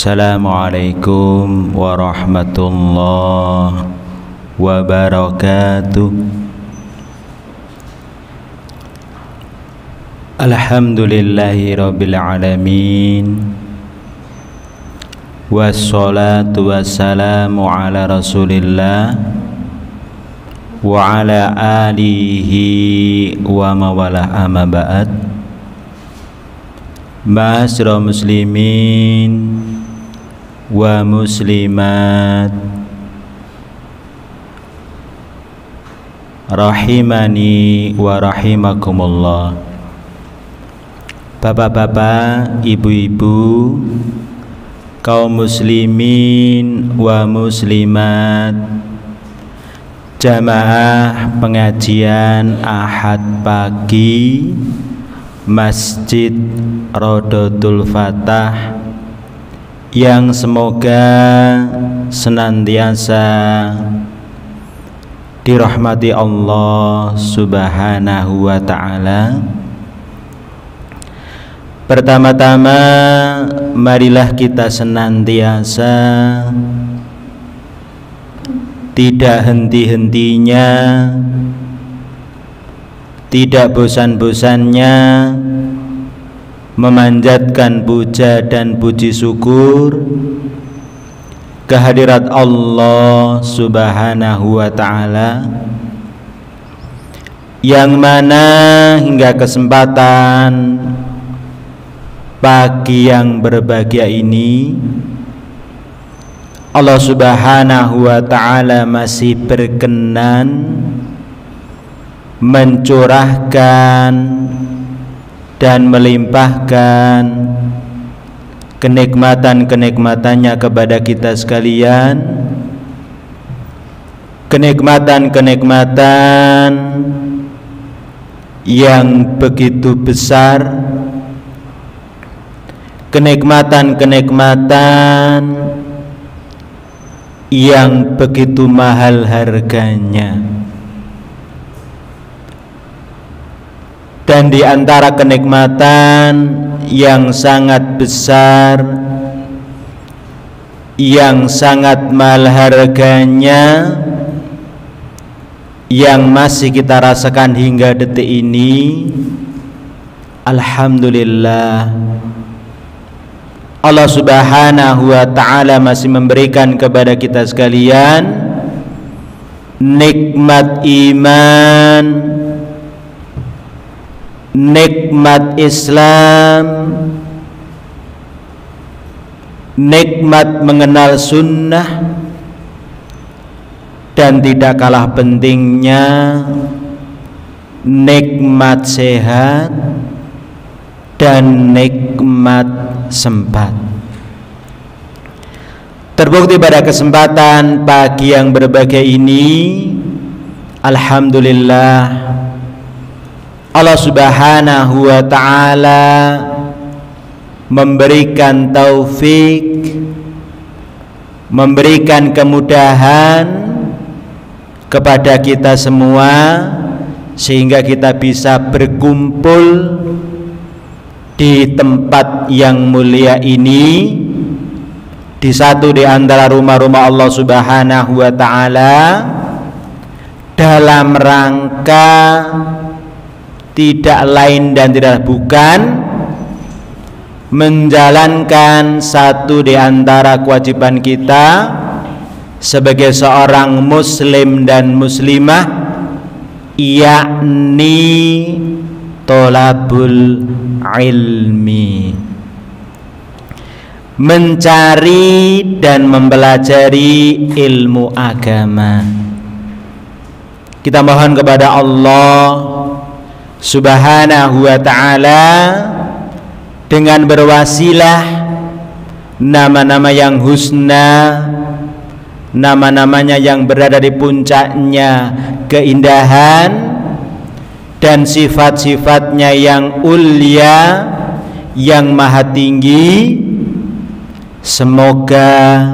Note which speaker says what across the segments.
Speaker 1: Assalamualaikum warahmatullahi wabarakatuh. Alhamdulillahi rabbil alamin. Wassalatu wassalamu ala rasulillah wa ala alihi wa mawalah amma ba'd. Ma'asyiral muslimin wa muslimat rahimani wa rahimakumullah. Bapak-bapak, ibu-ibu, kaum muslimin wa muslimat, jamaah pengajian Ahad pagi Masjid Rodotul Fatah yang semoga senantiasa dirahmati Allah Subhanahu wa ta'ala. Pertama-tama marilah kita senantiasa tidak henti-hentinya, tidak bosan-bosannya memanjatkan puja dan puji syukur kehadirat Allah Subhanahu wa ta'ala, yang mana hingga kesempatan pagi yang berbahagia ini Allah Subhanahu wa ta'ala masih berkenan mencurahkan dan melimpahkan kenikmatan-kenikmatannya kepada kita sekalian, kenikmatan-kenikmatan yang begitu besar, kenikmatan-kenikmatan yang begitu mahal harganya. Dan di antara kenikmatan yang sangat besar, yang sangat mahal harganya, yang masih kita rasakan hingga detik ini, alhamdulillah, Allah Subhanahu wa ta'ala masih memberikan kepada kita sekalian nikmat iman, nikmat Islam, nikmat mengenal sunnah, dan tidak kalah pentingnya nikmat sehat dan nikmat sempat. Terbukti pada kesempatan pagi yang berbahagia ini, alhamdulillah, Allah Subhanahu wa ta'ala memberikan taufik, memberikan kemudahan kepada kita semua, sehingga kita bisa berkumpul di tempat yang mulia ini, di satu di antara rumah-rumah Allah Subhanahu wa ta'ala, dalam rangka tidak lain dan tidak bukan menjalankan satu di antara kewajiban kita sebagai seorang muslim dan muslimah, yakni tolabul ilmi, mencari dan mempelajari ilmu agama. Kita mohon kepada Allah Subhanahu wa ta'ala dengan berwasilah nama-nama yang husna, nama-namanya yang berada di puncaknya keindahan, dan sifat-sifatnya yang ulia, yang maha tinggi. Semoga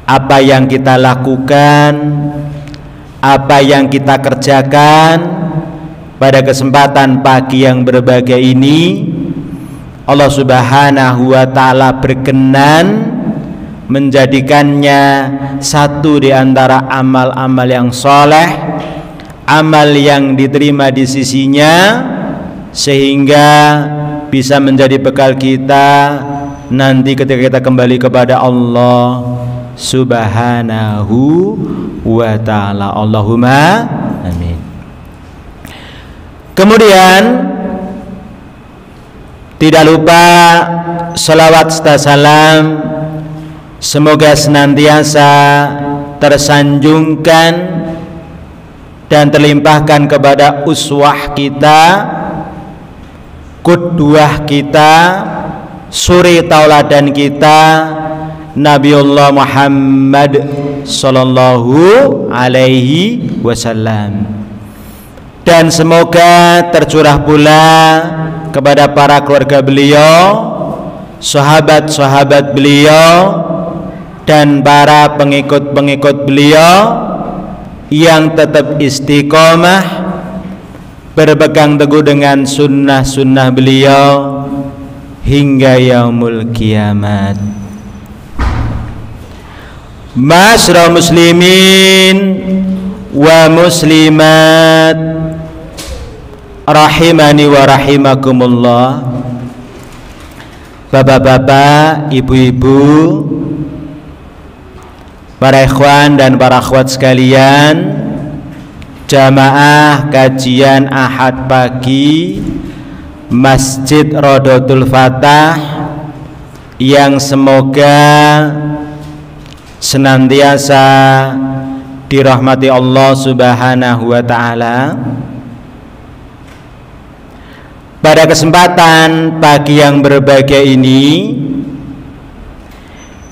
Speaker 1: apa yang kita lakukan, apa yang kita kerjakan pada kesempatan pagi yang berbahagia ini, Allah Subhanahu wa taala berkenan menjadikannya satu di antara amal-amal yang soleh, amal yang diterima di sisinya, sehingga bisa menjadi bekal kita nanti ketika kita kembali kepada Allah Subhanahu wa ta'ala. Allahumma amin. Kemudian tidak lupa salawat serta salam semoga senantiasa tersanjungkan dan terlimpahkan kepada uswah kita, qudwah kita, suri tauladan kita, Nabiullah Muhammad sallallahu alaihi wasallam. Dan semoga tercurah pula kepada para keluarga beliau, sahabat-sahabat beliau, dan para pengikut-pengikut beliau yang tetap istiqomah berpegang teguh dengan sunnah-sunnah beliau hingga yaumul kiamat. Masyarul muslimin wa muslimat rahimani wa rahimakumullah. Bapak-bapak, ibu-ibu, para ikhwan dan para akhwat sekalian, jamaah kajian Ahad pagi Masjid Rodotul Fatah yang semoga senantiasa dirahmati Allah Subhanahu wa ta'ala. Pada kesempatan pagi yang berbahagia ini,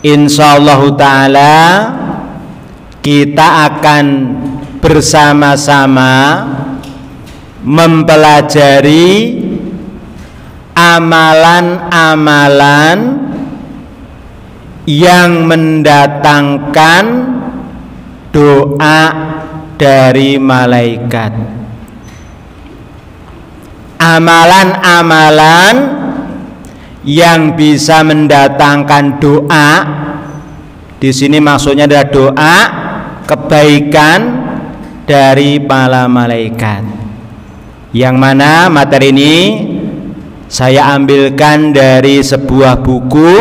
Speaker 1: insyaallah ta'ala kita akan bersama-sama mempelajari amalan-amalan yang mendatangkan doa dari malaikat. Amalan-amalan yang bisa mendatangkan doa, di sini maksudnya adalah doa kebaikan dari para malaikat. Yang mana materi ini saya ambilkan dari sebuah buku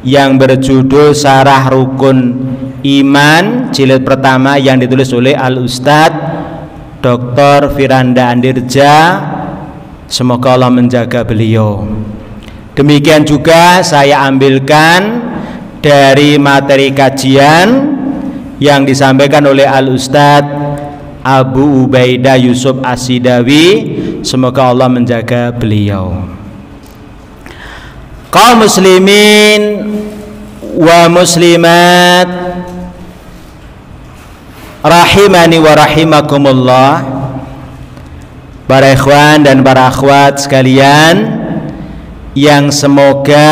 Speaker 1: yang berjudul Syarah Rukun Iman jilid pertama yang ditulis oleh Al-Ustadz Dr. Firanda Andirja, semoga Allah menjaga beliau. Demikian juga saya ambilkan dari materi kajian yang disampaikan oleh Al-Ustadz Abu Ubaidah Yusuf As-Sidawi, semoga Allah menjaga beliau. Kaum muslimin wa muslimat rahimani wa rahimakumullah, para ikhwan dan para akhwat sekalian yang semoga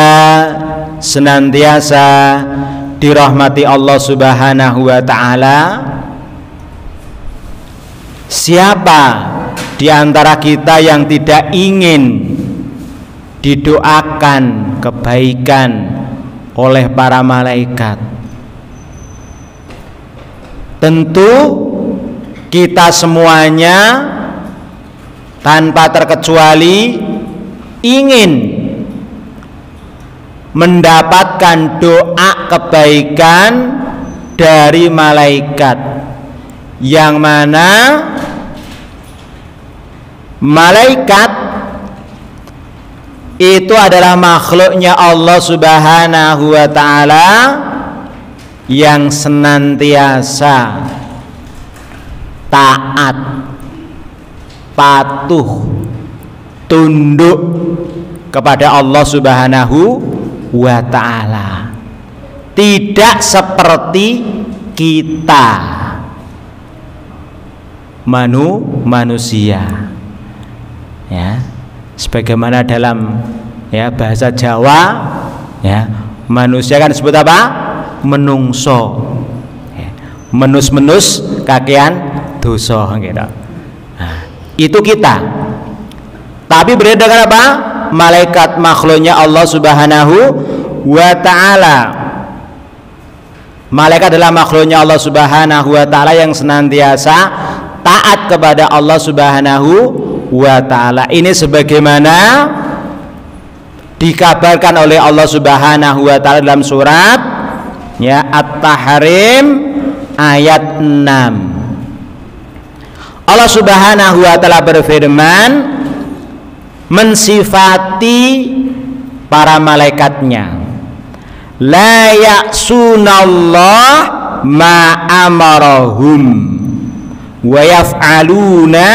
Speaker 1: senantiasa dirahmati Allah Subhanahu wa ta'ala. Siapa di antara kita yang tidak ingin didoakan kebaikan oleh para malaikat? Tentu kita semuanya tanpa terkecuali ingin mendapatkan doa kebaikan dari malaikat, yang mana malaikat itu adalah makhluknya Allah Subhanahu wa ta'ala yang senantiasa taat, patuh, tunduk kepada Allah Subhanahu wa ta'ala. Tidak seperti kita manusia, ya, sebagaimana dalam bahasa Jawa, manusia kan disebut apa? Menungso, menus kakean dosa gitu. Nah, itu kita. Tapi berbeda dengan apa? malaikat makhluknya Allah Subhanahu wa ta'ala. Malaikat adalah makhluknya Allah Subhanahu wa ta'ala yang senantiasa taat kepada Allah Subhanahu wa ta'ala. Ini sebagaimana dikabarkan oleh Allah Subhanahu wa ta'ala dalam surat ya At-Tahrim ayat 6. Allah Subhanahu wa ta'ala berfirman mensifati para malaikatnya, la ya'sunallah ma amarahum wa yaf'aluna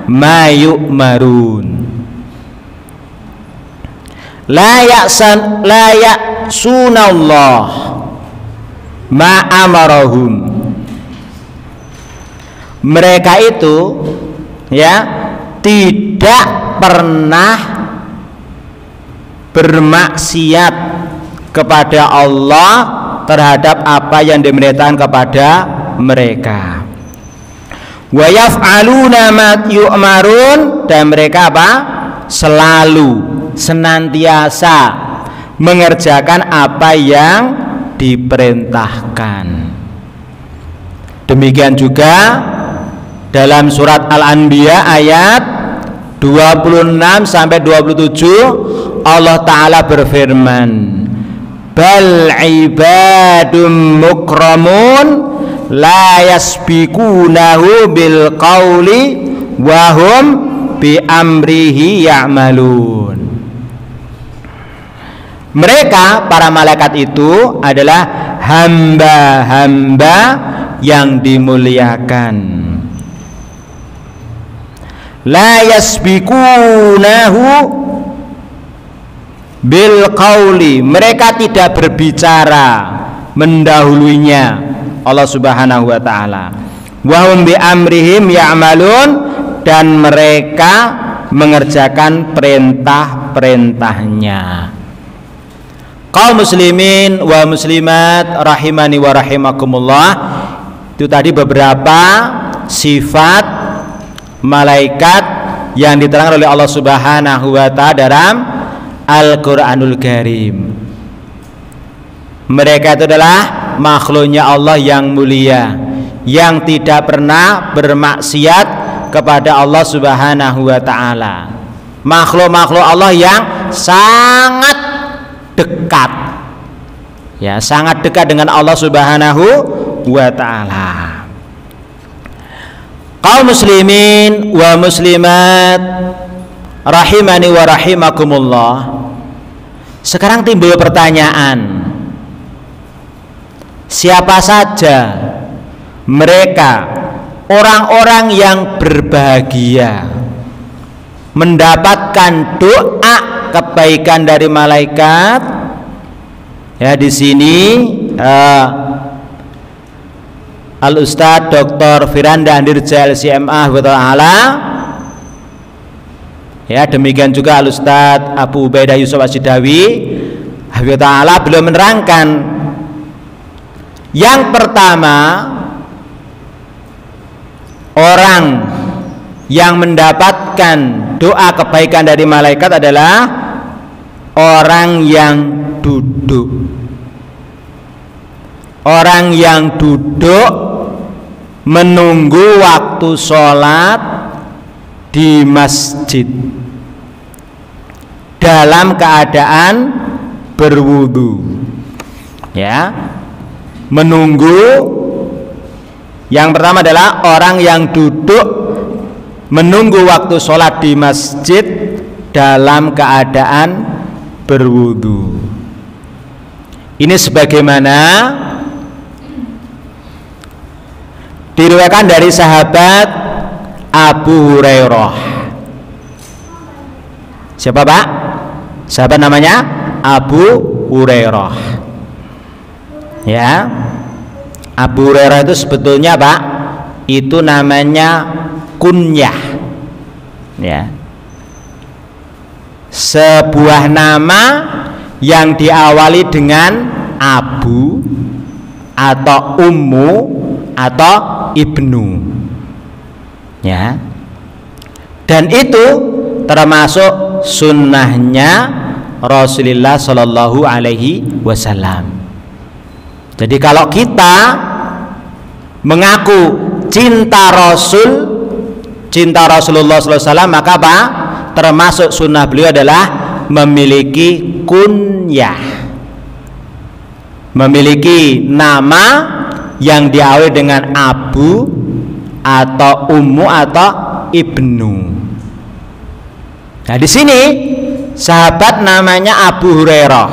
Speaker 1: ma yu'marun. La ya'sunallah ma amarahum. Mereka itu ya tidak pernah bermaksiat kepada Allah terhadap apa yang dimerintahkan kepada mereka. Wa yaf'aluna ma yu'marun, dan mereka apa? Selalu senantiasa mengerjakan apa yang diperintahkan. Demikian juga dalam surat Al-Anbiya ayat 26 sampai 27 Allah Ta'ala berfirman, bal ibadum mukramun la yasbikunahu bil qawli wa hum bi amrihi ya'malun. Mereka para malaikat itu adalah hamba-hamba yang dimuliakan. La yasbikunahu bil qawli, mereka tidak berbicara mendahulunya Allah Subhanahu wa ta'ala. Wa hum bi amrihim ya'malun, dan mereka mengerjakan perintah-perintahnya. Kaum muslimin wa muslimat rahimani wa rahimakumullah, itu tadi beberapa sifat malaikat yang diterangkan oleh Allah Subhanahu wa ta'ala dalam Al-Qur'anul Karim. Mereka itu adalah makhluknya Allah yang mulia, yang tidak pernah bermaksiat kepada Allah Subhanahu wa ta'ala. Makhluk-makhluk Allah yang sangat dekat, ya, sangat dekat dengan Allah Subhanahu wa ta'ala. Kaum muslimin wa muslimat rahimani wa rahimakumullah, sekarang timbul pertanyaan, siapa saja mereka orang-orang yang berbahagia mendapatkan doa kebaikan dari malaikat? Ya, di sini Al-Ustadz Dr. Firanda Andirja LCMA Ta'ala, ya, demikian juga Al-Ustadz Abu Ubaidah Yusuf Asyidawi Ta'ala, beliau menerangkan yang pertama, orang yang mendapatkan doa kebaikan dari malaikat adalah orang yang duduk. Orang yang duduk menunggu waktu sholat di masjid dalam keadaan berwudu, ya, menunggu. Yang pertama adalah orang yang duduk menunggu waktu sholat di masjid dalam keadaan berwudu. Ini sebagaimana diriwayatkan dari sahabat Abu Hurairah. Siapa Pak? Sahabat namanya Abu Hurairah. Ya, Abu Hurairah itu sebetulnya Pak, itu namanya kunyah, ya, sebuah nama yang diawali dengan Abu atau Ummu atau Ibnu, ya, dan itu termasuk sunnahnya Rasulullah Shallallahu Alaihi Wasallam. Jadi kalau kita mengaku cinta Rasulullah SAW, maka apa? Termasuk sunnah beliau adalah memiliki kunyah, memiliki nama yang diawali dengan Abu atau Ummu atau Ibnu. Nah di sini sahabat namanya Abu Hurairah,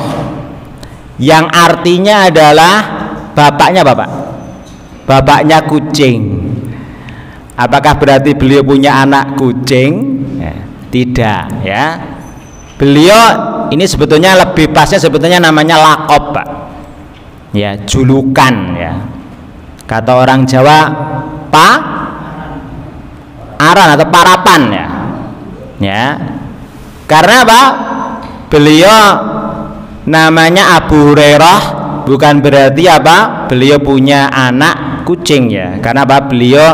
Speaker 1: yang artinya adalah bapaknya kucing. Apakah berarti beliau punya anak kucing? Ya, tidak ya. Beliau ini sebetulnya lebih pasnya sebetulnya namanya lakob, Pak. Ya, julukan ya. Kata orang Jawa aran atau parapan ya. Ya. Karena apa? Beliau namanya Abu Hurairah bukan berarti apa? Beliau punya anak kucing ya. Karena apa? Beliau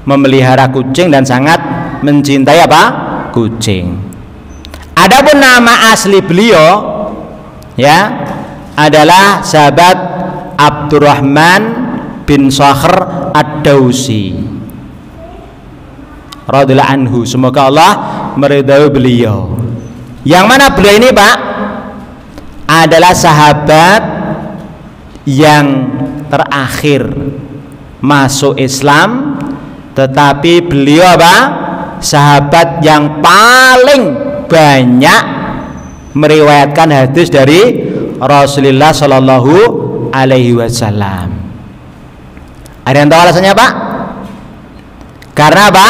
Speaker 1: memelihara kucing dan sangat mencintai apa? Kucing. Adapun nama asli beliau ya adalah sahabat Abdurrahman bin Sakhr Ad-Dausi radhiyallahu anhu, semoga Allah meridhai beliau. Yang mana beliau ini, Pak, adalah sahabat yang terakhir masuk Islam, tetapi beliau apa? Sahabat yang paling banyak meriwayatkan hadis dari Rasulullah Shallallahu Alaihi Wasallam. Ada yang tahu alasannya, Pak? Karena apa?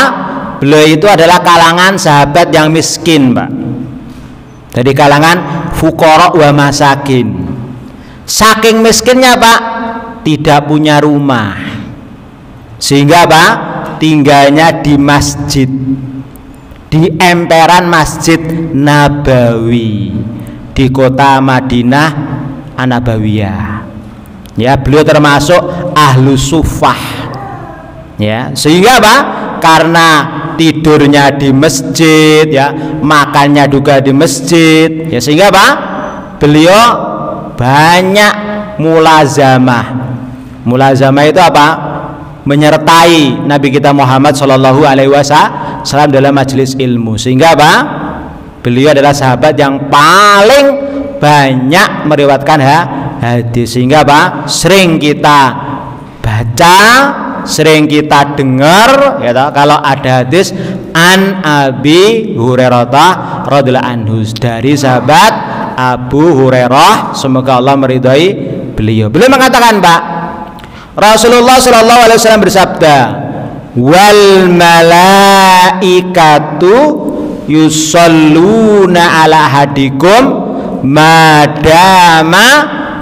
Speaker 1: Beliau itu adalah kalangan sahabat yang miskin, Pak. Dari kalangan fuqara wa masakin. Saking miskinnya, Pak, tidak punya rumah. Sehingga, Pak, tinggalnya di masjid, di emperan Masjid Nabawi di kota Madinah An-Nabawiyah. Ya, beliau termasuk ahlu sufah. Ya, sehingga apa? Karena tidurnya di masjid, ya, makannya juga di masjid, ya, sehingga apa? Beliau banyak mulazamah. Mulazamah itu apa? Menyertai Nabi kita Muhammad Shallallahu Alaihi Wasallam dalam majelis ilmu, sehingga apa? Beliau adalah sahabat yang paling banyak meriwayatkan hadis, sehingga apa? Sering kita baca, sering kita dengar, ya, kalau ada hadis an Abi Hurairah radhiyallahu anhu, dari sahabat Abu Hurairah, semoga Allah meridhai beliau. Beliau mengatakan, Pak, Rasulullah Shallallahu Alaihi Wasallam bersabda, wal malaikatu yusalluna ala hadikum madama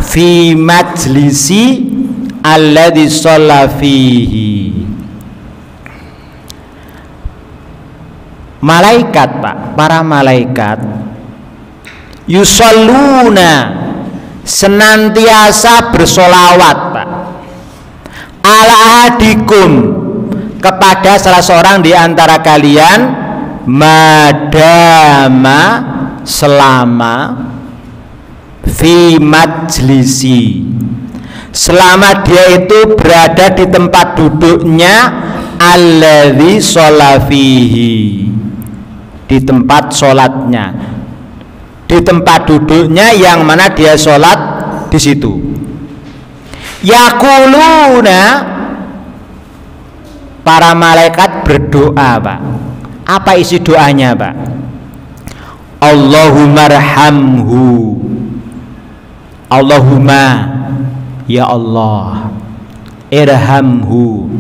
Speaker 1: fi majlisi alladhi shalla fihi. Malaikat, Pak, para malaikat yusalluna senantiasa bersolawat, Pak, ala hadikum kepada salah seorang di antara kalian madama selama fi majlisi, selama dia itu berada di tempat duduknya alladzi shalla fihi, di tempat sholatnya, di tempat duduknya yang mana dia sholat di situ. Yaquluna, para malaikat berdoa, Pak. Apa isi doanya, Pak? Allahumma arhamhu, Allahumma, ya Allah, irhamhu,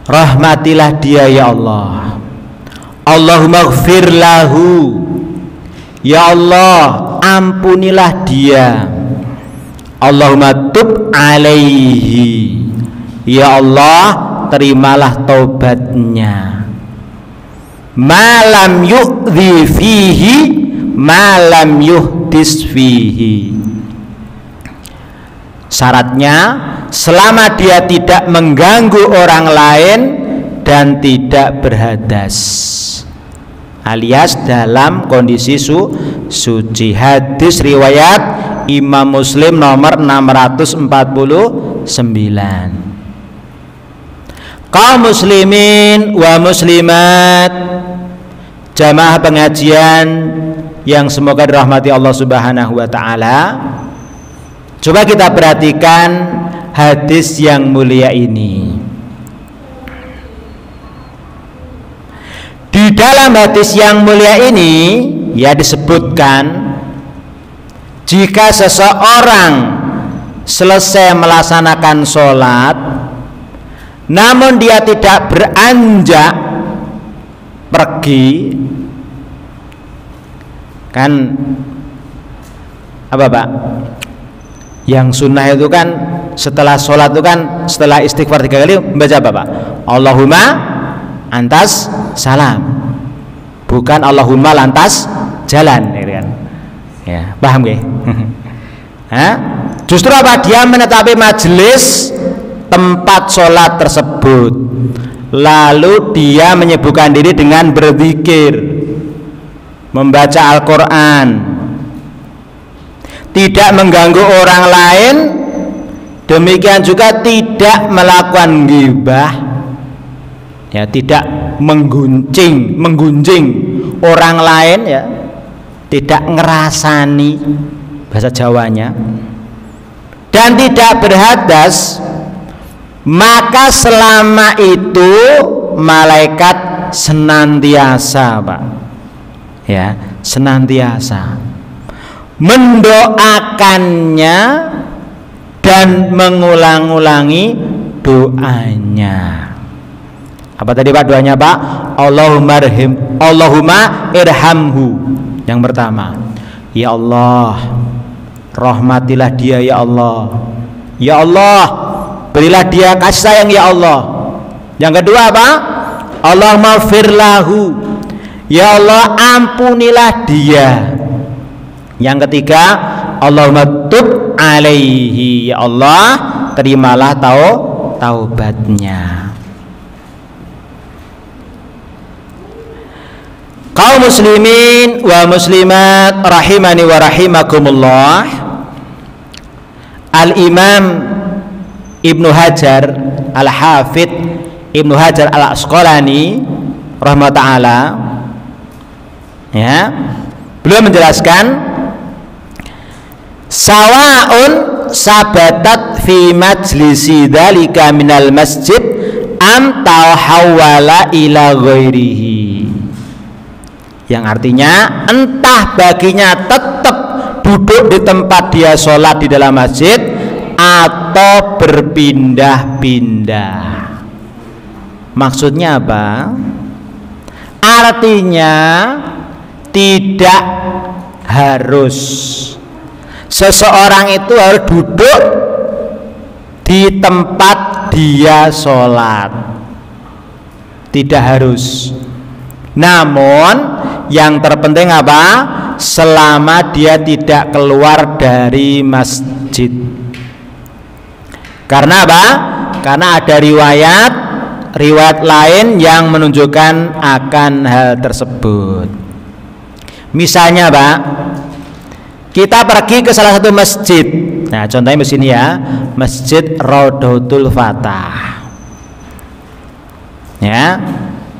Speaker 1: rahmatilah dia ya Allah. Allahumma ighfir lahu, ya Allah, ampunilah dia. Allahumma tub alaihi, ya Allah, terimalah taubatnya. Malam yu'dhi fihi, malam yuhdis fihi. Syaratnya selama dia tidak mengganggu orang lain dan tidak berhadas. alias dalam kondisi suci. Hadis riwayat Imam Muslim nomor 649. Kaum muslimin wa muslimat, jamaah pengajian yang semoga dirahmati Allah Subhanahu wa taala. Coba kita perhatikan hadis yang mulia ini. Di dalam hadis yang mulia ini ya disebutkan, jika seseorang selesai melaksanakan sholat namun dia tidak beranjak pergi, kan apa Pak? Yang sunnah itu kan setelah sholat itu kan setelah istighfar 3 kali membaca apa Pak? Allahumma antas salam, bukan Allahumma lantas jalan, kan? Ya, paham gak? Justru apa? Dia menetapi majelis tempat sholat tersebut, lalu dia menyibukkan diri dengan berzikir, membaca Al-Quran, tidak mengganggu orang lain, demikian juga tidak melakukan ghibah, ya, tidak menggunjing orang lain, ya, tidak ngerasani bahasa Jawanya, dan tidak berhadas, maka selama itu malaikat senantiasa Pak, ya, senantiasa mendoakannya dan mengulang-ulangi doanya. Apa tadi Pak doanya Pak? Allahumma irhamhu. Yang pertama, ya Allah, rahmatilah dia ya Allah. Ya Allah, berilah dia kasih sayang ya Allah. Yang kedua apa? Allahumma firlahu, ya Allah ampunilah dia. Yang ketiga, Allahumma tub alaihi, ya Allah terimalah taubatnya. Kaum muslimin wa muslimat rahimani wa rahimakumullah, Al-Imam Ibnu Hajar Al-Hafidh Ibnu Hajar Al-Asqalani rahmatullah, ya, beliau menjelaskan, sawaun sabatat fi majlisi dzalika minal masjid am tahawwala ila ghairihi, yang artinya entah baginya tetap duduk di tempat dia sholat di dalam masjid atau berpindah-pindah. Maksudnya apa? Artinya tidak harus seseorang itu harus duduk di tempat dia sholat, tidak harus. Namun yang terpenting apa? Selama dia tidak keluar dari masjid. Karena apa? Karena ada riwayat lain yang menunjukkan akan hal tersebut. Misalnya Pak, kita pergi ke salah satu masjid. Nah, contohnya di sini ya, Masjid Raudhatul Fatah. Ya.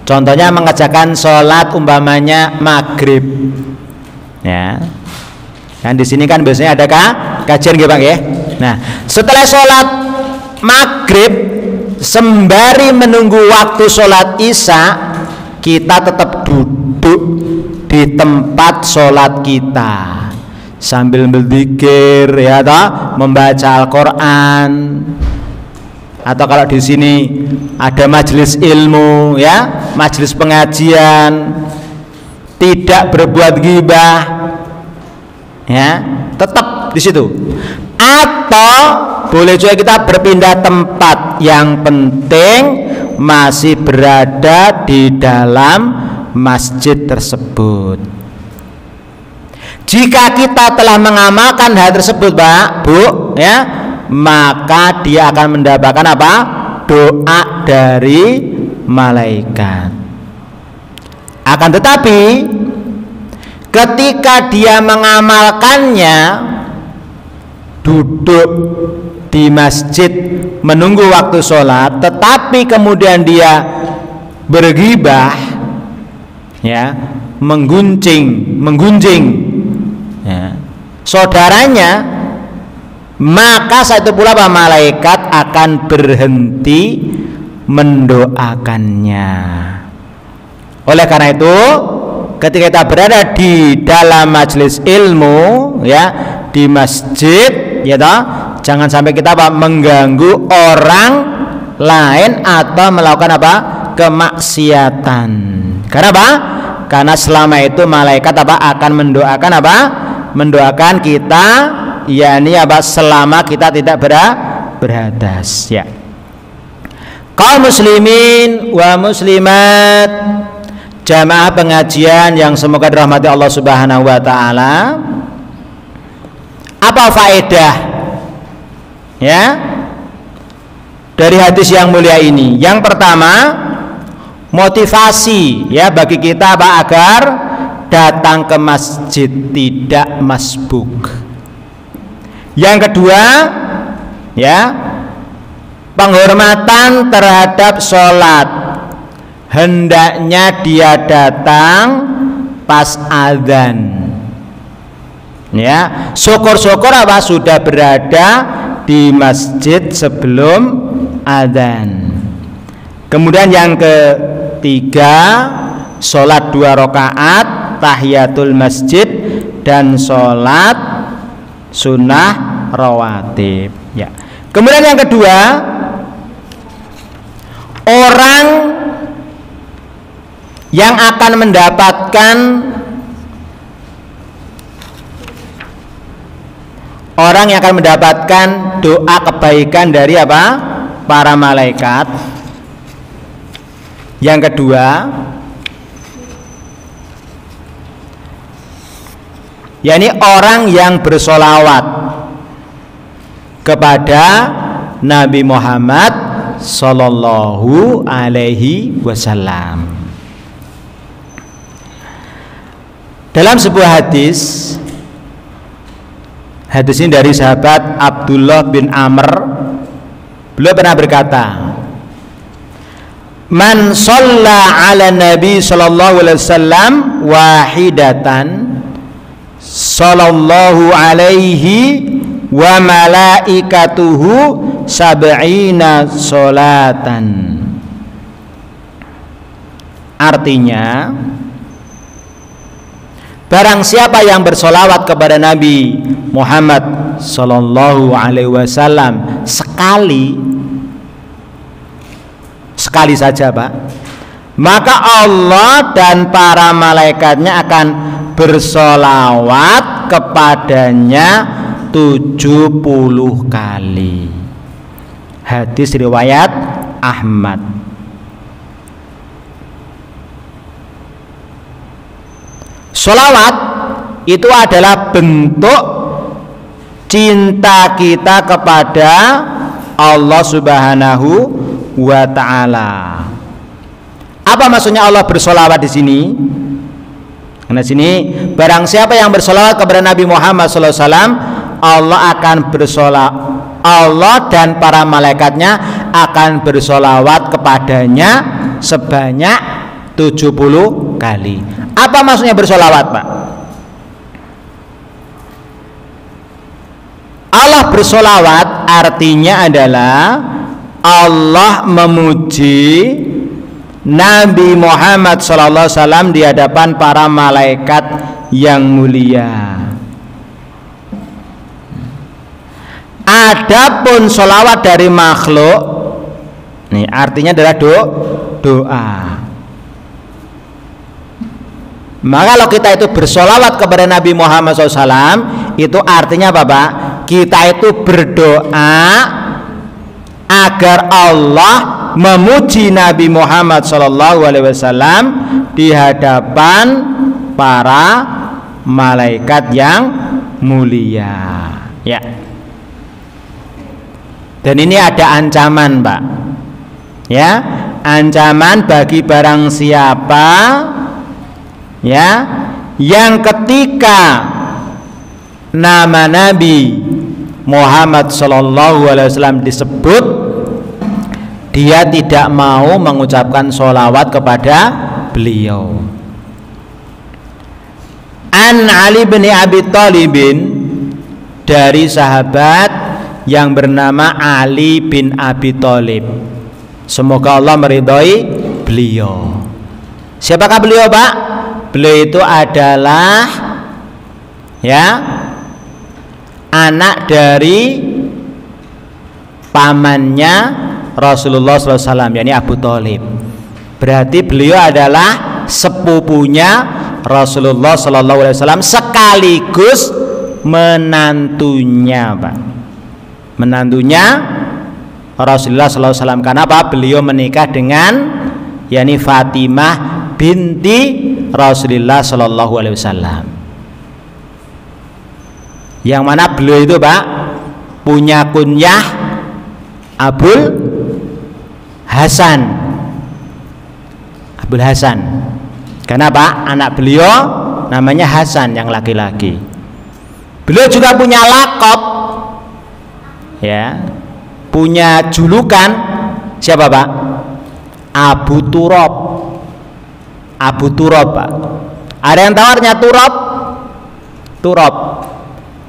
Speaker 1: Contohnya mengerjakan sholat umpamanya maghrib, ya. Kan di sini kan biasanya ada kajian gitu Pak ya. Nah, setelah sholat maghrib sembari menunggu waktu sholat isya, kita tetap duduk di tempat sholat kita sambil berzikir, ya toh, membaca Al-Quran. Atau kalau di sini ada majelis ilmu, ya, majelis pengajian, tidak berbuat ghibah, ya, tetap di situ. Atau boleh juga kita berpindah tempat, yang penting masih berada di dalam masjid tersebut. Jika kita telah mengamalkan hal tersebut Pak, Bu, ya, maka dia akan mendapatkan apa? Doa dari malaikat. Akan tetapi ketika dia mengamalkannya, duduk di masjid menunggu waktu sholat, tetapi kemudian dia berghibah, ya, menggunjing ya, saudaranya, maka saat itu pula malaikat akan berhenti mendoakannya. Oleh karena itu, ketika kita berada di dalam majelis ilmu, ya, di masjid, ya toh, jangan sampai kita mengganggu orang lain atau melakukan kemaksiatan. Karena karena selama itu malaikat akan mendoakan mendoakan kita, yakni selama kita tidak berhadas, ya. Kaum muslimin wa muslimat, jamaah pengajian yang semoga dirahmati Allah Subhanahu wa taala. Apa faedah, ya, dari hadis yang mulia ini? Yang pertama, motivasi, ya, bagi kita agar datang ke masjid, tidak masbuk. Yang kedua, ya, penghormatan terhadap sholat, hendaknya dia datang pas adzan, ya. Syukur-syukur sudah berada di masjid sebelum adzan. Kemudian yang ketiga, sholat 2 rakaat tahiyatul masjid dan sholat sunnah rawatib, ya. Kemudian yang kedua, orang yang akan mendapatkan doa kebaikan dari para malaikat. Yang kedua, yakni orang yang bersolawat kepada Nabi Muhammad Sallallahu Alaihi Wasallam. Dalam sebuah hadis ini dari sahabat Abdullah bin Amr, beliau pernah berkata, man shalla ala Nabi Sallallahu Alaihi Wasallam wahidatan sallallahu alaihi wa malaikatuhu sab'ina sholatan. Artinya, barang siapa yang bersolawat kepada Nabi Muhammad Sallallahu Alaihi Wasallam sekali saja, Pak, maka Allah dan para malaikatnya akan bersolawat kepadanya 70 kali. Hadis riwayat Ahmad. Solawat itu adalah bentuk cinta kita kepada Allah Subhanahu wa ta'ala. Apa maksudnya Allah bersolawat di sini? Karena sini, barang siapa yang bersolawat kepada Nabi Muhammad SAW, Allah akan bersolawat, Allah dan para malaikatnya akan bersolawat kepadanya sebanyak 70 kali. Apa maksudnya bersolawat, Pak? Allah bersolawat artinya adalah Allah memuji Nabi Muhammad SAW di hadapan para malaikat yang mulia. Adapun sholawat dari makhluk, nih artinya adalah doa. Maka kalau kita itu bersolawat kepada Nabi Muhammad SAW, itu artinya apa, Pak? Kita itu berdoa agar Allah memuji Nabi Muhammad SAW di hadapan para malaikat yang mulia, ya. Dan ini ada ancaman, Pak, ya, ancaman bagi barang siapa ya, yang ketika nama Nabi Muhammad sallallahu alaihi wasallam disebut, dia tidak mau mengucapkan sholawat kepada beliau. An Ali bin Abi Thalibin, dari sahabat yang bernama Ali bin Abi Thalib, semoga Allah meridhoi beliau. Siapakah beliau, Pak? Beliau itu adalah ya anak dari pamannya Rasulullah SAW, yakni Abu Thalib. Berarti beliau adalah sepupunya Rasulullah SAW sekaligus menantunya, Pak. Menantunya Rasulullah SAW. Karena apa? Beliau menikah dengan yakni Fatimah binti Rasulullah SAW. Yang mana beliau itu, Pak, punya kunyah Abul Hasan. Karena Pak, anak beliau namanya Hasan yang laki-laki. Beliau juga punya lakop, ya, punya julukan. Siapa, Pak? Abu Turab. Abu Turab, Pak. Ada yang tahu artinya turab? Turab,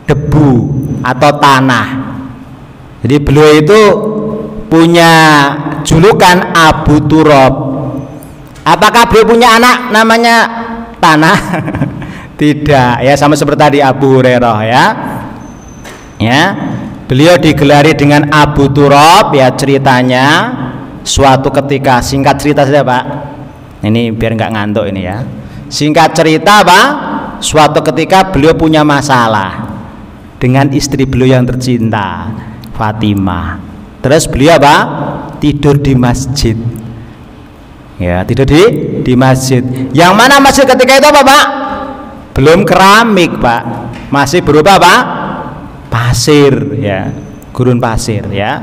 Speaker 1: debu atau tanah. Jadi beliau itu punya julukan Abu Turab. Apakah beliau punya anak namanya Tanah? Tidak, ya, sama seperti tadi Abu Hurairah, ya. Ya, beliau digelari dengan Abu Turab. Ya, ceritanya suatu ketika, singkat cerita saja, Pak. Ini biar nggak ngantuk ini, ya. Singkat cerita, Pak, suatu ketika beliau punya masalah dengan istri beliau yang tercinta, Fatimah. Terus beliau, Pak, tidur di masjid. Ya, tidur di masjid. Yang mana masjid ketika itu apa, Pak? Belum keramik, Pak. Masih berupa apa? Pasir, ya. Gurun pasir, ya.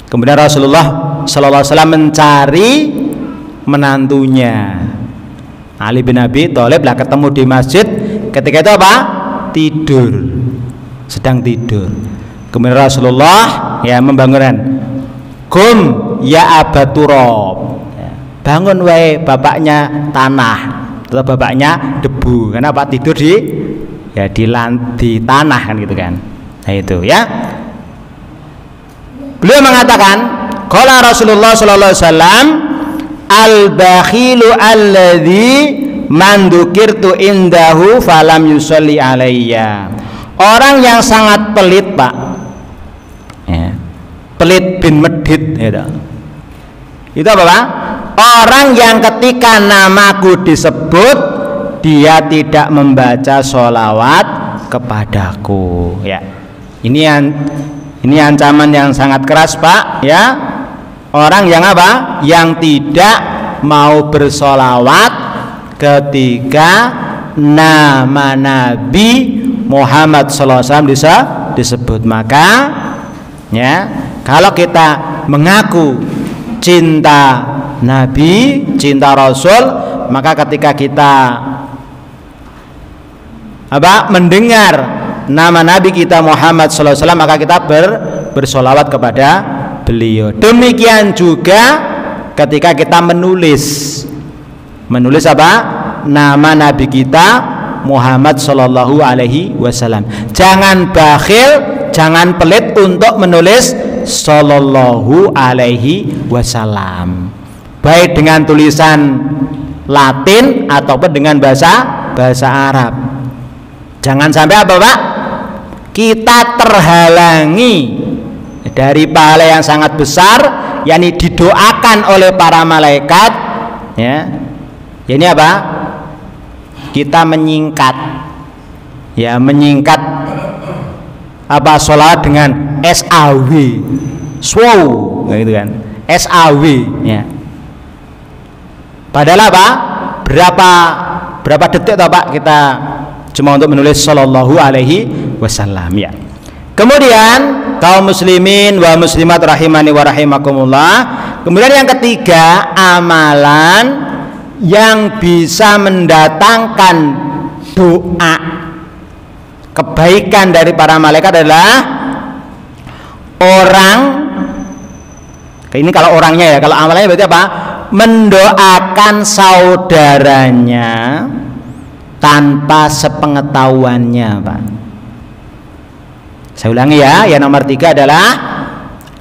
Speaker 1: Kemudian Rasulullah sallallahu alaihi wasallam mencari menantunya. Ali bin Abi Thalib lah ketemu di masjid. Ketika itu apa? Tidur. Sedang tidur. Kemudian Rasulullah ya membangunkan. Qum ya Aba Turab. Bangun wae bapaknya tanah atau bapaknya debu. Karena Pak tidur di tanah kan gitu kan. Nah itu ya. Beliau mengatakan, qala Rasulullah sallallahu alaihi wasallam, al-bakhilu alladzi man dzukirtu indahu falam yusolli alayya. Orang yang sangat pelit, Pak. Ya. Pelit bin medit gitu. Itu apa, Pak? Orang yang ketika namaku disebut dia tidak membaca sholawat kepadaku, ya. Ini ancaman yang sangat keras, Pak, ya. Orang yang apa? Yang tidak mau bersolawat ketika nama Nabi Muhammad SAW disebut. Maka ya, kalau kita mengaku cinta Nabi, cinta Rasul, maka ketika kita mendengar nama Nabi kita Muhammad SAW, maka kita bersolawat kepada beliau. Demikian juga ketika kita menulis apa? Nama Nabi kita Muhammad Sallallahu Alaihi Wasallam. Jangan bakhil, jangan pelit untuk menulis Sallallahu Alaihi Wasallam, baik dengan tulisan Latin ataupun dengan bahasa Arab. Jangan sampai apa, Pak? Kita terhalangi dari pahala yang sangat besar, yakni didoakan oleh para malaikat, ya. Ini apa? Kita menyingkat apa sholawat dengan SAW, gitu kan? SAW, ya. Padahal apa? Berapa detik toh, Pak, kita cuma untuk menulis Sallallahu Alaihi Wasallam, ya. Kemudian kaum muslimin wa muslimat rahimani wa rahimakumullah. Kemudian yang ketiga, amalan yang bisa mendatangkan doa kebaikan dari para malaikat adalah orang, ini kalau orangnya ya, kalau amalnya berarti apa? Mendoakan saudaranya tanpa sepengetahuannya, Pak. Saya ulangi ya, yang nomor 3 adalah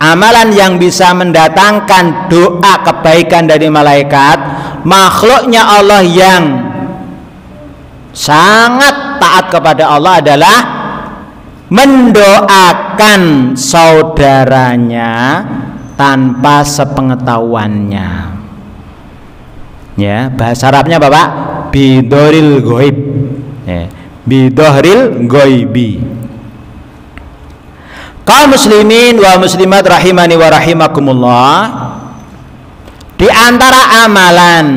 Speaker 1: amalan yang bisa mendatangkan doa kebaikan dari malaikat, makhluknya Allah yang sangat taat kepada Allah adalah mendoakan saudaranya tanpa sepengetahuannya. Ya, bahasa Arabnya Bapak bidoril goib, ya, bidoril goibi. Kaum muslimin wa muslimat rahimani wa rahimakumullah, di antara amalan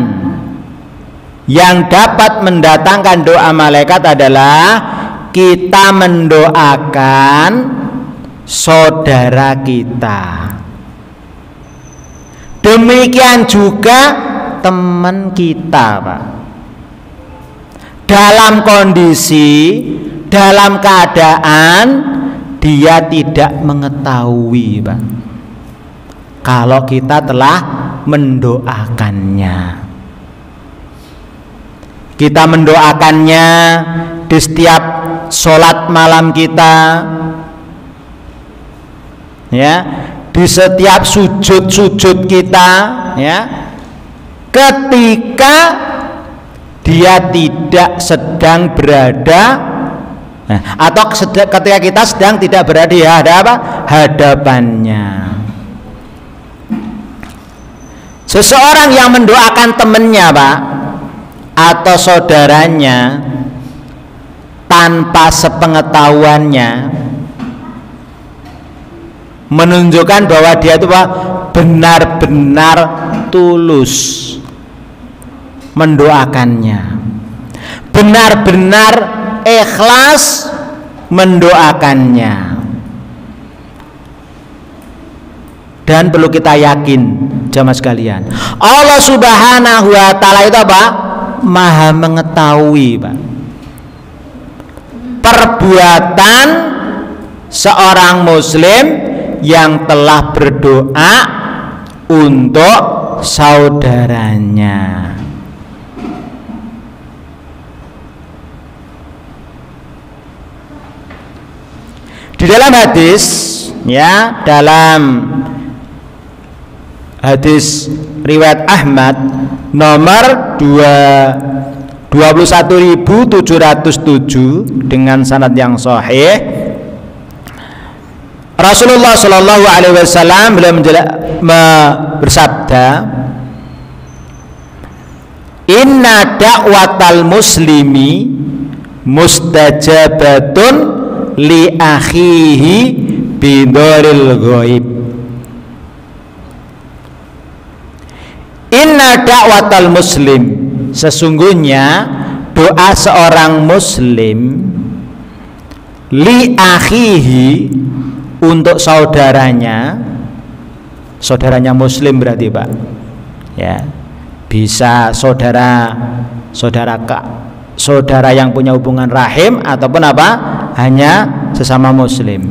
Speaker 1: yang dapat mendatangkan doa malaikat adalah kita mendoakan saudara kita. Demikian juga teman kita, Pak. Dalam kondisi, dalam keadaan dia tidak mengetahui, Pak, kalau kita telah mendoakannya. Kita mendoakannya di setiap sholat malam kita, ya, di setiap sujud-sujud kita, ya, ketika dia tidak sedang berada, atau ketika kita sedang tidak berada di hadapannya. Seseorang yang mendoakan temannya, Pak, atau saudaranya tanpa sepengetahuannya, menunjukkan bahwa dia itu, Pak, benar-benar tulus mendoakannya, benar-benar ikhlas mendoakannya. Dan perlu kita yakin, jamaah sekalian, Allah Subhanahu wa Ta'ala itu apa? Maha mengetahui, Pak, perbuatan seorang muslim yang telah berdoa untuk saudaranya. Di dalam hadis, ya, dalam hadis riwayat Ahmad nomor 21.707 dengan sanad yang sahih, Rasulullah Shallallahu Alaihi Wasallam beliau bersabda, Inna da'watal muslimi mustajabatun li akhihi bidoril ghaib. Inna da'watal muslim, sesungguhnya doa seorang muslim, li akhihi, untuk saudaranya. Saudaranya muslim berarti, Pak, ya, bisa saudara yang punya hubungan rahim ataupun apa, hanya sesama muslim.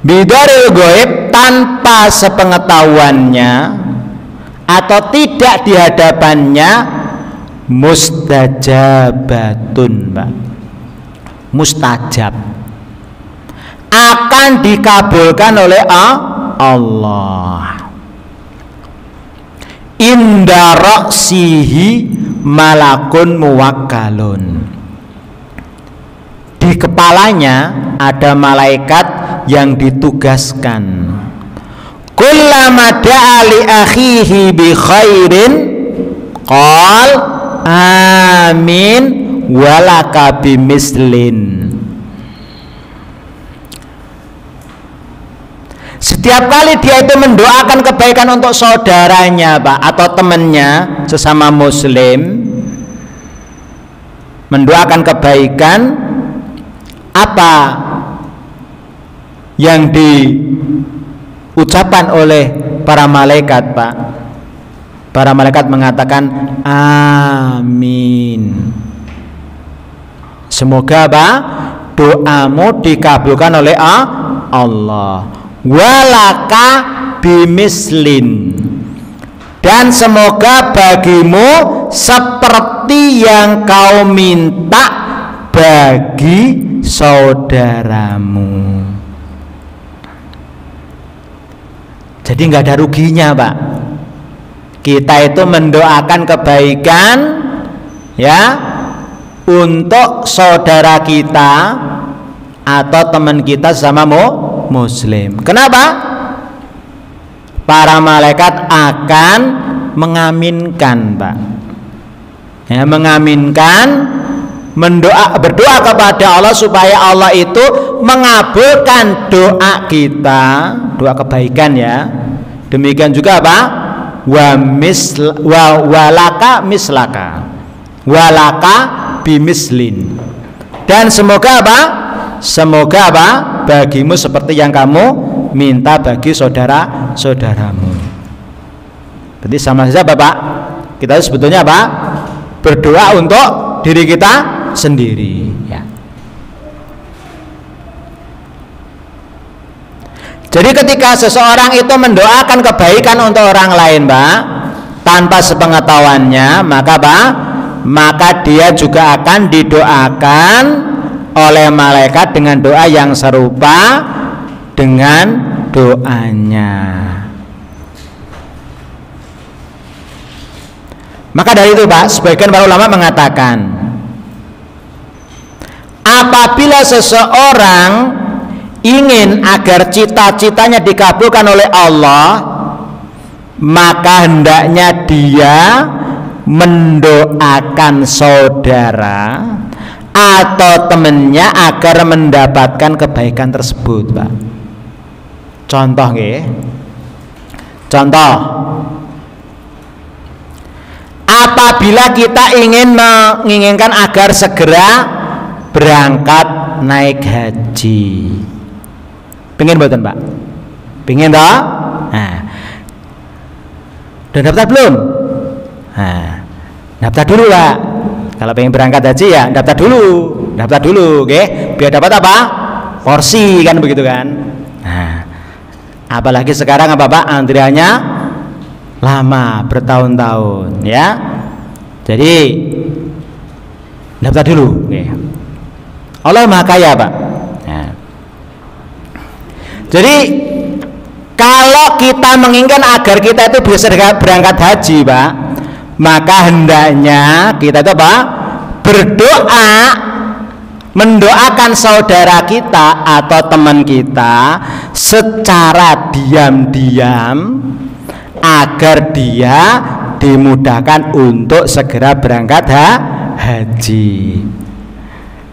Speaker 1: Bidaril ghaib, tanpa sepengetahuannya atau tidak di hadapannya, mustajabatun, Pak, mustajab, akan dikabulkan oleh Allah. Inda ra'sihi malakun muwakkalun, di kepalanya ada malaikat yang ditugaskan. Kullama da'a li akhihi bi khairin qal amin walaka bimislin. Setiap kali dia itu mendoakan kebaikan untuk saudaranya, Pak, atau temannya sesama muslim, mendoakan kebaikan, apa yang diucapkan oleh para malaikat, Pak? Para malaikat mengatakan amin. Semoga apa? Doamu dikabulkan oleh Allah. Walaka bimislin, dan semoga bagimu seperti yang kau minta bagi saudaramu. Jadi nggak ada ruginya, Pak. Kita itu mendoakan kebaikan ya untuk saudara kita atau teman kita sama muslim. Kenapa? Para malaikat akan mengaminkan, Pak. Ya, mengaminkan, berdoa kepada Allah supaya Allah itu mengabulkan doa kita, doa kebaikan ya. Demikian juga apa? Walaka mislaka, walaka bimislin. Dan semoga apa? Semoga apa? Bagimu seperti yang kamu minta bagi saudara-saudaramu. Berarti sama saja Bapak, kita sebetulnya apa? Berdoa untuk diri kita sendiri ya. Jadi ketika seseorang itu mendoakan kebaikan untuk orang lain, Pak, tanpa sepengetahuannya, maka dia juga akan didoakan oleh malaikat dengan doa yang serupa dengan doanya. Maka dari itu, Pak, sebagian para ulama mengatakan, apabila seseorang ingin agar cita-citanya dikabulkan oleh Allah, maka hendaknya dia mendoakan saudara atau temannya agar mendapatkan kebaikan tersebut, Pak. Contoh nggih. Contoh. Apabila kita menginginkan agar segera berangkat naik haji. Pengen mboten, Pak? Pengen toh? Nah. Udah daftar belum? Nah, daftar dulu, Pak. Kalau pengen berangkat haji ya daftar dulu, oke? Biar dapat apa? Porsi kan begitu kan? Nah, apalagi sekarang apa, Pak? Antriannya lama, bertahun-tahun, ya. Jadi daftar dulu, oke? Allah Maha Kaya, Pak. Nah. Jadi kalau kita menginginkan agar kita itu bisa berangkat haji, Pak, maka hendaknya kita itu apa? Berdoa, mendoakan saudara kita atau teman kita secara diam-diam agar dia dimudahkan untuk segera berangkat haji.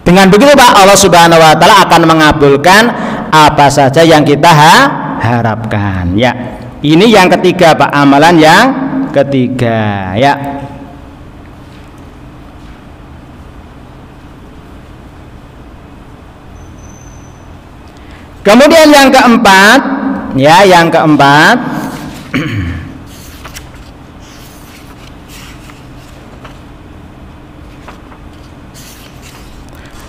Speaker 1: Dengan begitu, Pak, Allah Subhanahu wa taala akan mengabulkan apa saja yang kita harapkan. Ya. Ini yang ketiga, Pak, amalan yang ketiga, ya. Kemudian yang keempat, ya, yang keempat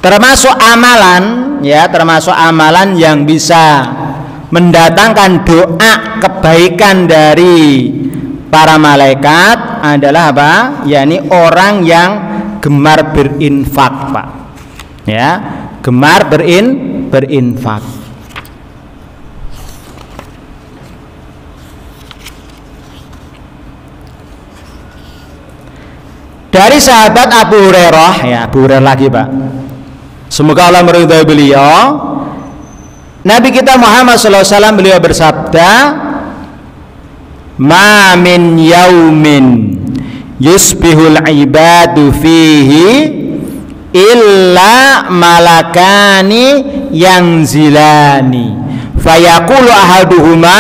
Speaker 1: termasuk amalan, ya, termasuk amalan yang bisa mendatangkan doa kebaikan dari para malaikat adalah apa? Yakni orang yang gemar berinfak, Pak. Ya, gemar berinfak. Dari sahabat Abu Hurairah, ya, Abu Hurairah lagi, Pak. Semoga Allah meridhai beliau. Nabi kita Muhammad SAW beliau bersabda, "Ma min yaumin yusbihul ibadu fihi illa malakani yanzilani fayaqulu ahaduhuma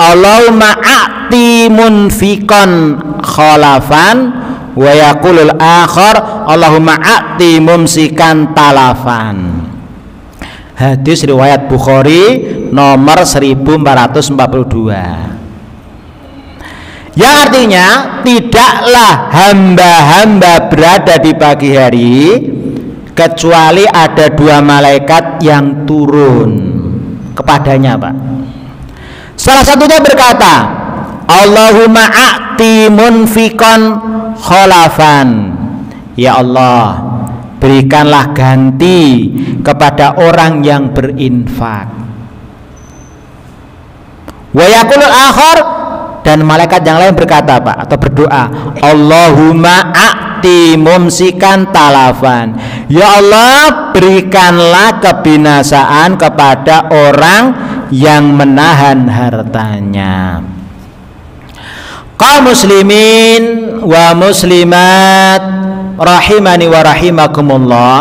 Speaker 1: Allahumma a'ti munfiqan khalafan wa yaqulul akhar Allahumma a'ti mumsikan talafan." Hadis riwayat Bukhari nomor 1442. Yang artinya tidaklah hamba-hamba berada di pagi hari kecuali ada 2 malaikat yang turun kepadanya, Pak. Salah satunya berkata, Allahumma a'ti munfiqan khalafan. Ya Allah, berikanlah ganti kepada orang yang berinfak. Wa yaqulul akhar, dan malaikat yang lain berkata, Pak, atau berdoa, Allahumma a'ti mumsikan talafan. Ya Allah, berikanlah kebinasaan kepada orang yang menahan hartanya. Kaum muslimin wa muslimat rahimani wa rahimakumullah,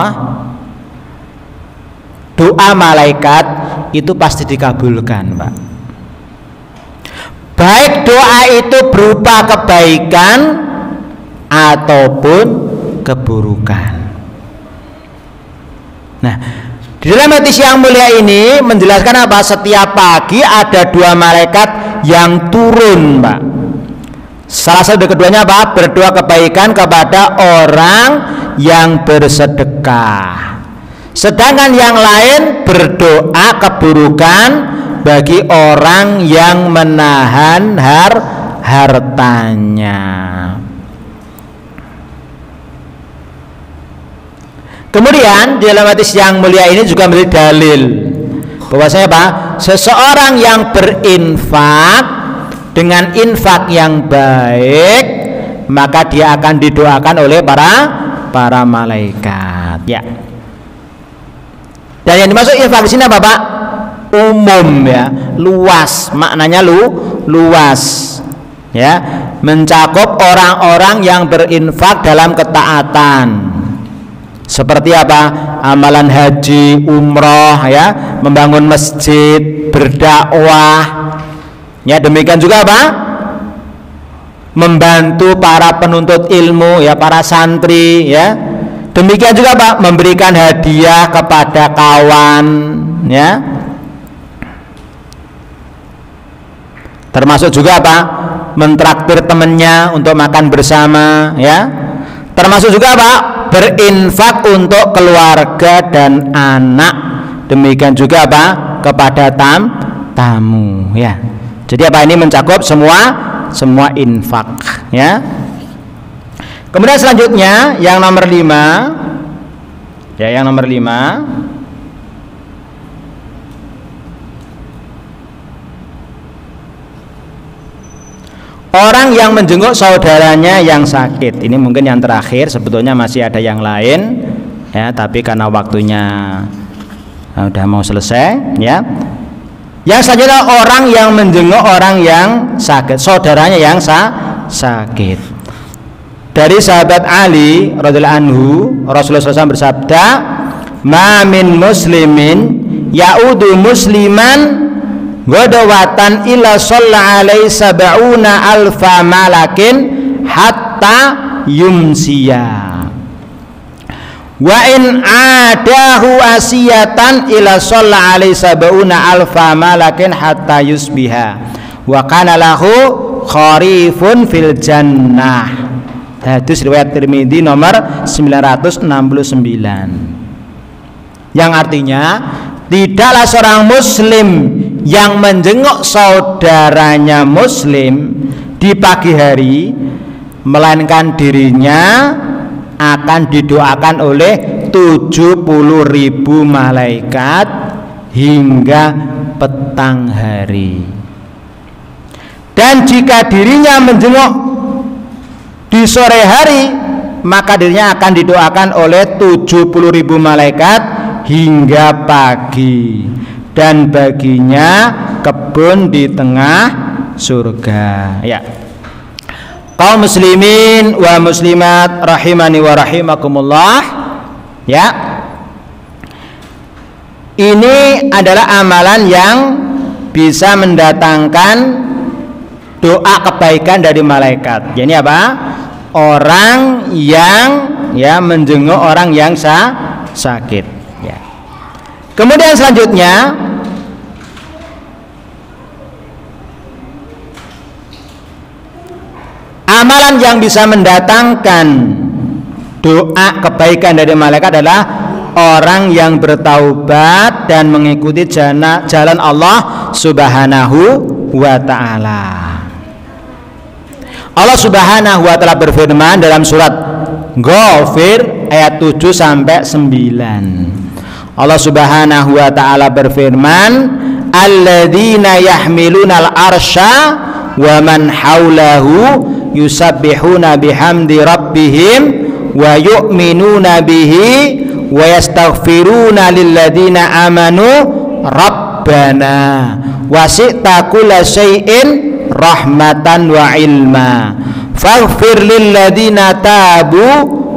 Speaker 1: doa malaikat itu pasti dikabulkan, Pak. Baik doa itu berupa kebaikan ataupun keburukan. Nah, di dalam hadis yang mulia ini menjelaskan apa? Setiap pagi ada 2 malaikat yang turun, Pak. Salah satu keduanya apa? Berdoa kebaikan kepada orang yang bersedekah. Sedangkan yang lain berdoa keburukan bagi orang yang menahan hartanya. Kemudian di dalam hadis yang mulia ini juga menjadi dalil bahwasanya apa? Seseorang yang berinfak dengan infak yang baik, maka dia akan didoakan oleh para malaikat, ya. Dan yang dimaksud infak di sini apa, Pak? Umum, ya, luas, maknanya luas, ya, mencakup orang-orang yang berinfak dalam ketaatan. Seperti apa? Amalan haji, umroh, ya, membangun masjid, berdakwah, ya, demikian juga apa? Membantu para penuntut ilmu, ya, para santri, ya. Demikian juga Pak, memberikan hadiah kepada kawan, ya. Termasuk juga apa? Mentraktir temannya untuk makan bersama, ya. Termasuk juga apa? Berinfak untuk keluarga dan anak. Demikian juga apa? Kepada tamu, ya. Jadi apa, ini mencakup semua infak, ya. Kemudian selanjutnya yang nomor 5, ya, yang nomor 5, orang yang menjenguk saudaranya yang sakit. Ini mungkin yang terakhir, sebetulnya masih ada yang lain, ya, tapi karena waktunya udah mau selesai, ya. Yang selanjutnya orang yang menjenguk orang yang sakit, saudaranya yang sakit. Dari sahabat Ali radhiyallahu anhu, Rasulullah SAW bersabda, "Ma min muslimin ya'udu musliman ghadawatan illa shalla alaihi sab'una alfa malakin hatta yumsiya wa in adahu asiyatan illa shalla alaihi sab'una alfa malakin hatta yusbiha wa kana lahu kharifun fil jannah." Hadis riwayat Tirmidzi nomor 969. Yang artinya, tidaklah seorang muslim yang menjenguk saudaranya muslim di pagi hari, melainkan dirinya akan didoakan oleh 70.000 malaikat hingga petang hari. Dan jika dirinya menjenguk di sore hari, maka dirinya akan didoakan oleh 70.000 malaikat hingga pagi, dan baginya kebun di tengah surga, ya. Kaum muslimin wa muslimat rahimani wa rahimakumullah, ya. Ini adalah amalan yang bisa mendatangkan doa kebaikan dari malaikat. Jadi apa? Orang yang, ya, menjenguk orang yang sakit, ya. Kemudian selanjutnya amalan yang bisa mendatangkan doa kebaikan dari malaikat adalah orang yang bertaubat dan mengikuti jalan Allah Subhanahu wa ta'ala. Allah Subhanahu wa ta'ala berfirman dalam surat Ghafir ayat 7 sampai 9. Allah Subhanahu wa ta'ala berfirman, alladzina yahmilunal arsya wa man haulahu yusabbihuna bihamdi rabbihim wa yu'minuna bihi wa yastaghfiruna lilladzina amanu rabbana wasi'ta kulla syai'in rahmatan wa ilma faghfir lilladzina tabu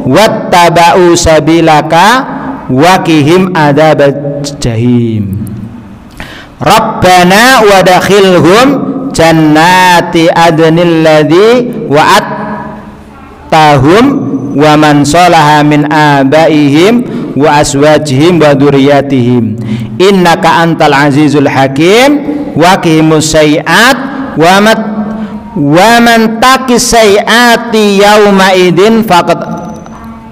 Speaker 1: wattaba'u sabilaka wa qihim adzabal jahim rabbana wadakhilhum jannati adnil ladzi wa'adtahum wa man salaha min abaihim wa aswajihim wa dzurriyyatihim innaka antal azizul hakim wa qihimus sayiat wa man taqis sayiati yauma idin faqad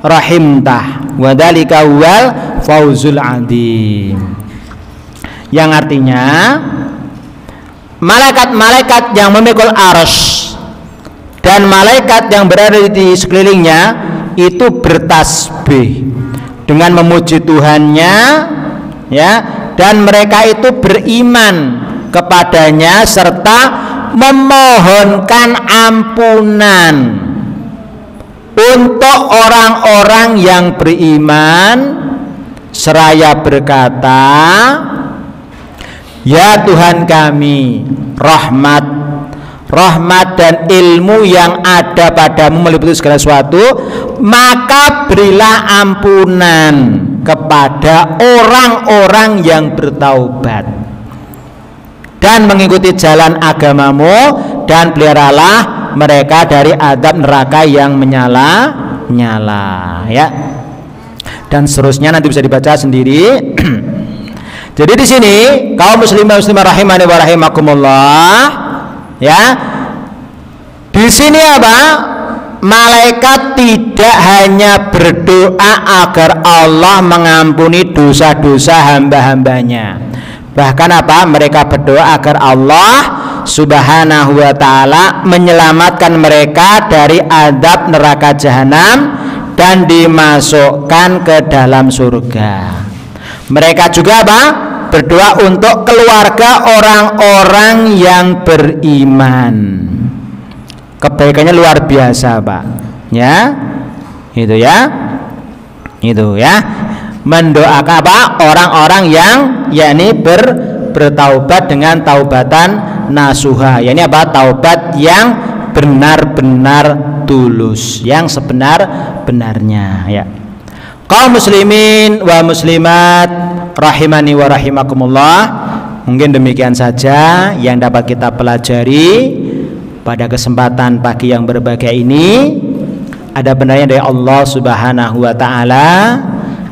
Speaker 1: rahimtah wa dzalika wal fauzul adzim. Yang artinya malaikat-malaikat yang memikul arsy dan malaikat yang berada di sekelilingnya itu bertasbih dengan memuji Tuhannya, ya, dan mereka itu beriman kepadanya serta memohonkan ampunan untuk orang-orang yang beriman seraya berkata, ya Tuhan kami, rahmat dan ilmu yang ada padamu meliputi segala sesuatu, maka berilah ampunan kepada orang-orang yang bertaubat dan mengikuti jalan agamamu, dan peliharalah mereka dari azab neraka yang menyala-nyala, ya. Dan seterusnya nanti bisa dibaca sendiri. Jadi di sini kaum muslimah rahimani wa rahimakumullah, ya. Di sini apa? Malaikat tidak hanya berdoa agar Allah mengampuni dosa-dosa hamba-hambanya. Bahkan apa? Mereka berdoa agar Allah Subhanahu wa ta'ala menyelamatkan mereka dari azab neraka jahanam dan dimasukkan ke dalam surga. Mereka juga apa? Berdoa untuk keluarga orang-orang yang beriman. Kebaikannya luar biasa, Pak. Ya. Itu ya. Itu ya. Mendoakan apa? Orang-orang yang yakni bertaubat dengan taubatan nasuha. Yakni apa? Taubat yang benar-benar tulus, yang sebenar-benarnya, ya. Kaum muslimin wa muslimat rahimani wa rahimakumullah, mungkin demikian saja yang dapat kita pelajari pada kesempatan pagi yang berbahagia ini. Ada benarnya dari Allah Subhanahu wa ta'ala,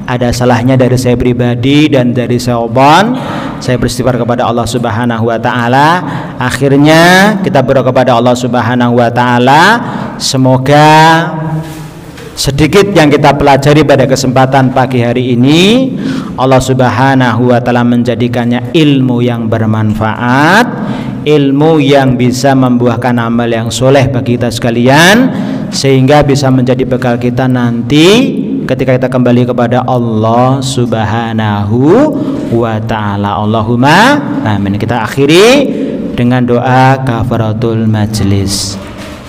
Speaker 1: ada salahnya dari saya pribadi dan dari syaitan. Saya beristighfar kepada Allah Subhanahu wa ta'ala. Akhirnya kita berdoa kepada Allah Subhanahu wa ta'ala, semoga sedikit yang kita pelajari pada kesempatan pagi hari ini Allah Subhanahu wa ta'ala menjadikannya ilmu yang bermanfaat, ilmu yang bisa membuahkan amal yang soleh bagi kita sekalian, sehingga bisa menjadi bekal kita nanti ketika kita kembali kepada Allah Subhanahu wa ta'ala. Allahumma amin. Kita akhiri dengan doa kafaratul majlis.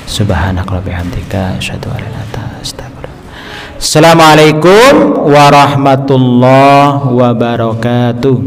Speaker 1: Subhanakallahumma bihamdika asyhadu an la ilaha illa anta astaghfiruka. Assalamualaikum warahmatullahi wabarakatuh.